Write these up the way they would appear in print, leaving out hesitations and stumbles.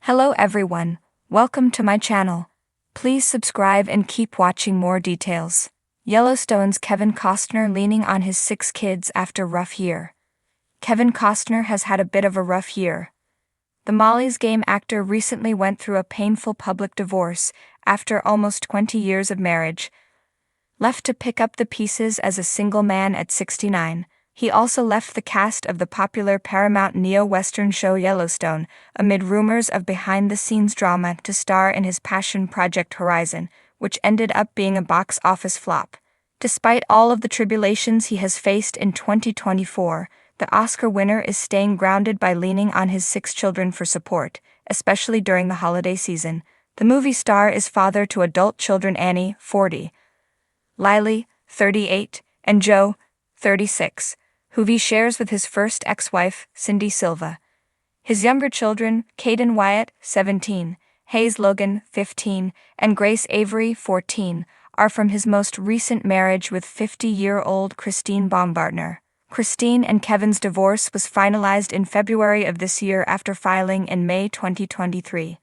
Hello everyone, welcome to my channel. Please subscribe and keep watching more details. Yellowstone's Kevin Costner leaning on his 6 kids after rough year. Kevin Costner has had a bit of a rough year. The Molly's Game actor recently went through a painful public divorce after almost 20 years of marriage. Left to pick up the pieces as a single man at 69, he also left the cast of the popular Paramount neo-Western show Yellowstone amid rumors of behind-the-scenes drama to star in his passion project Horizon, which ended up being a box office flop. Despite all of the tribulations he has faced in 2024, the Oscar winner is staying grounded by leaning on his 6 children for support, especially during the holiday season. The movie star is father to adult children Annie, 40, Lily, 38, and Joe, 36, who he shares with his first ex-wife, Cindy Silva. His younger children, Caden Wyatt, 17, Hayes Logan, 15, and Grace Avery, 14, are from his most recent marriage with 50-year-old Christine Baumgartner. Christine and Kevin's divorce was finalized in February of this year after filing in May 2023.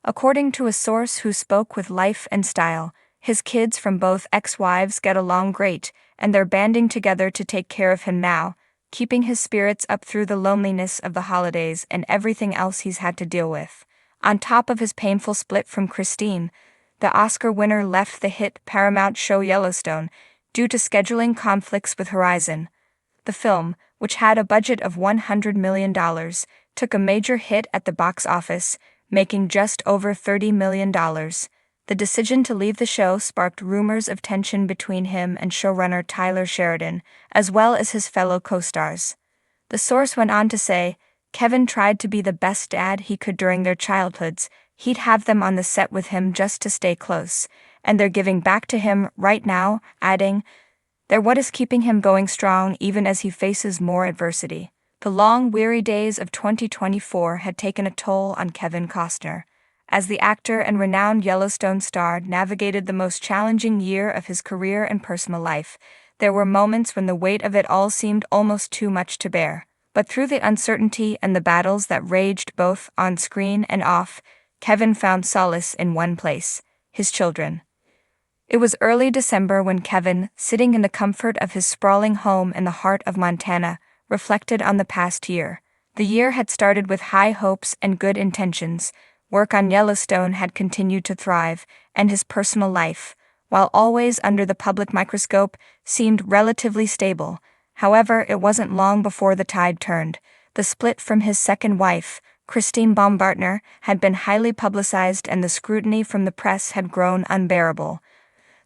According to a source who spoke with Life and Style, his kids from both ex-wives get along great, and they're banding together to take care of him now, keeping his spirits up through the loneliness of the holidays and everything else he's had to deal with. On top of his painful split from Christine, the Oscar winner left the hit Paramount show Yellowstone due to scheduling conflicts with Horizon. The film, which had a budget of $100 million, took a major hit at the box office, making just over $30 million. The decision to leave the show sparked rumors of tension between him and showrunner Tyler Sheridan, as well as his fellow co-stars. The source went on to say, Kevin tried to be the best dad he could during their childhoods. He'd have them on the set with him just to stay close, and they're giving back to him right now, adding, they're what is keeping him going strong even as he faces more adversity. The long, weary days of 2024 had taken a toll on Kevin Costner. As the actor and renowned Yellowstone star navigated the most challenging year of his career and personal life, there were moments when the weight of it all seemed almost too much to bear. But through the uncertainty and the battles that raged both on screen and off, Kevin found solace in one place: his children. It was early December when Kevin, sitting in the comfort of his sprawling home in the heart of Montana, reflected on the past year. The year had started with high hopes and good intentions. Work on Yellowstone had continued to thrive, and his personal life, while always under the public microscope, seemed relatively stable. However, it wasn't long before the tide turned. The split from his second wife, Christine Baumgartner, had been highly publicized, and the scrutiny from the press had grown unbearable.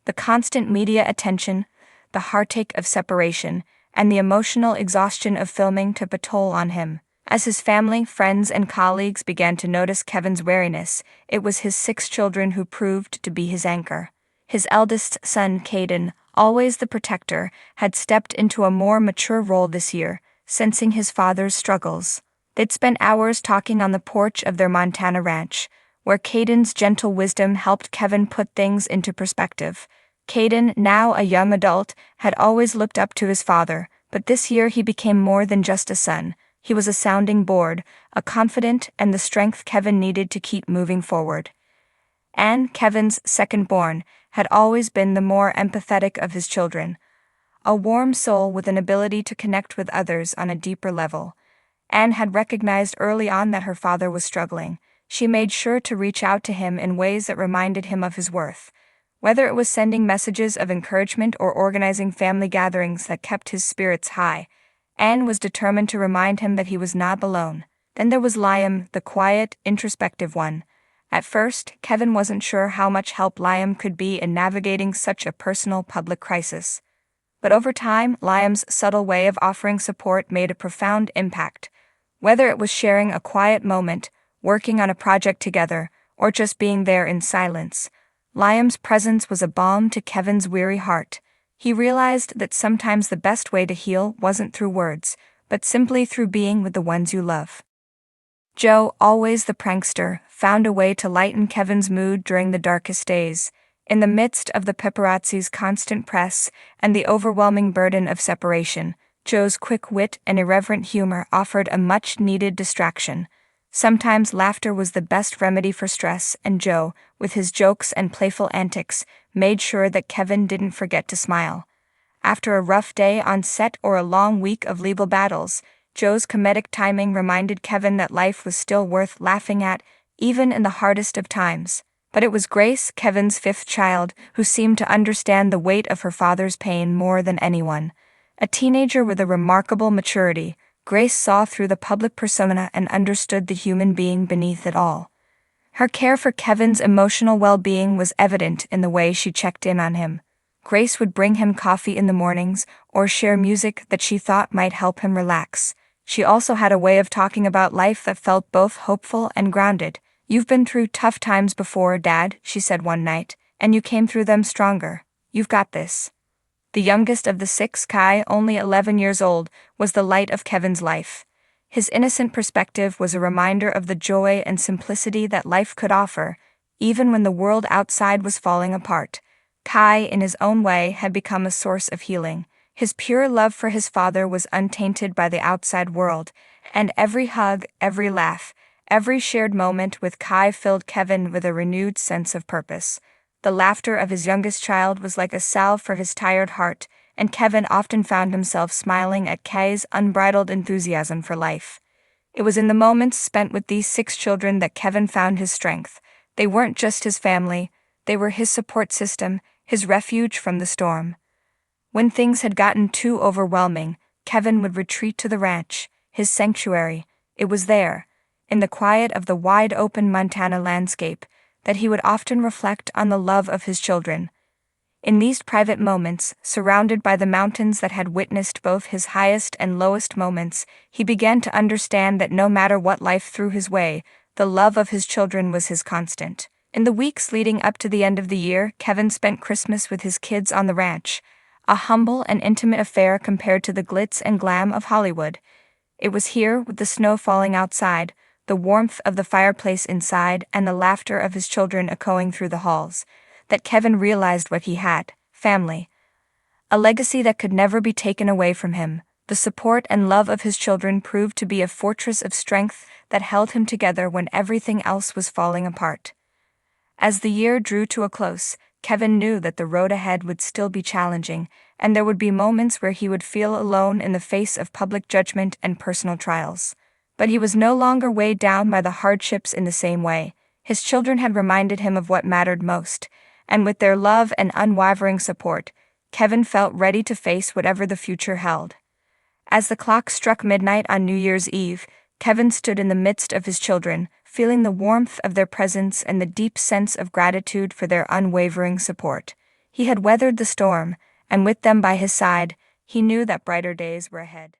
The constant media attention, the heartache of separation, and the emotional exhaustion of filming took a toll on him. As his family, friends, and colleagues began to notice Kevin's wariness, it was his 6 children who proved to be his anchor. His eldest son, Caden, always the protector, had stepped into a more mature role this year, sensing his father's struggles. They'd spent hours talking on the porch of their Montana ranch, where Caden's gentle wisdom helped Kevin put things into perspective. Caden, now a young adult, had always looked up to his father, but this year he became more than just a son. He was a sounding board, a confidant, and the strength Kevin needed to keep moving forward. Anne, Kevin's second-born, had always been the more empathetic of his children. A warm soul with an ability to connect with others on a deeper level. Anne had recognized early on that her father was struggling. She made sure to reach out to him in ways that reminded him of his worth. Whether it was sending messages of encouragement or organizing family gatherings that kept his spirits high, Anne was determined to remind him that he was not alone. Then there was Liam, the quiet, introspective one. At first, Kevin wasn't sure how much help Liam could be in navigating such a personal public crisis. But over time, Liam's subtle way of offering support made a profound impact. Whether it was sharing a quiet moment, working on a project together, or just being there in silence, Liam's presence was a balm to Kevin's weary heart. He realized that sometimes the best way to heal wasn't through words, but simply through being with the ones you love. Joe, always the prankster, found a way to lighten Kevin's mood during the darkest days. In the midst of the paparazzi's constant press and the overwhelming burden of separation, Joe's quick wit and irreverent humor offered a much-needed distraction. Sometimes laughter was the best remedy for stress, and Joe, with his jokes and playful antics, made sure that Kevin didn't forget to smile. After a rough day on set or a long week of legal battles, Joe's comedic timing reminded Kevin that life was still worth laughing at, even in the hardest of times. But it was Grace, Kevin's fifth child, who seemed to understand the weight of her father's pain more than anyone. A teenager with a remarkable maturity, Grace saw through the public persona and understood the human being beneath it all. Her care for Kevin's emotional well-being was evident in the way she checked in on him. Grace would bring him coffee in the mornings or share music that she thought might help him relax. She also had a way of talking about life that felt both hopeful and grounded. "You've been through tough times before, Dad," she said one night, "and you came through them stronger. You've got this." The youngest of the six, Kai, only 11 years old, was the light of Kevin's life. His innocent perspective was a reminder of the joy and simplicity that life could offer, even when the world outside was falling apart. Kai, in his own way, had become a source of healing. His pure love for his father was untainted by the outside world, and every hug, every laugh, every shared moment with Kai filled Kevin with a renewed sense of purpose. The laughter of his youngest child was like a salve for his tired heart, and Kevin often found himself smiling at Kai's unbridled enthusiasm for life. It was in the moments spent with these six children that Kevin found his strength. They weren't just his family, they were his support system, his refuge from the storm. When things had gotten too overwhelming, Kevin would retreat to the ranch, his sanctuary. It was there, in the quiet of the wide-open Montana landscape, that he would often reflect on the love of his children. In these private moments, surrounded by the mountains that had witnessed both his highest and lowest moments, he began to understand that no matter what life threw his way, the love of his children was his constant. In the weeks leading up to the end of the year, Kevin spent Christmas with his kids on the ranch, a humble and intimate affair compared to the glitz and glam of Hollywood. It was here, with the snow falling outside, the warmth of the fireplace inside, and the laughter of his children echoing through the halls, that Kevin realized what he had: family. A legacy that could never be taken away from him. The support and love of his children proved to be a fortress of strength that held him together when everything else was falling apart. As the year drew to a close, Kevin knew that the road ahead would still be challenging, and there would be moments where he would feel alone in the face of public judgment and personal trials. But he was no longer weighed down by the hardships in the same way. His children had reminded him of what mattered most, and with their love and unwavering support, Kevin felt ready to face whatever the future held. As the clock struck midnight on New Year's Eve, Kevin stood in the midst of his children, feeling the warmth of their presence and the deep sense of gratitude for their unwavering support. He had weathered the storm, and with them by his side, he knew that brighter days were ahead.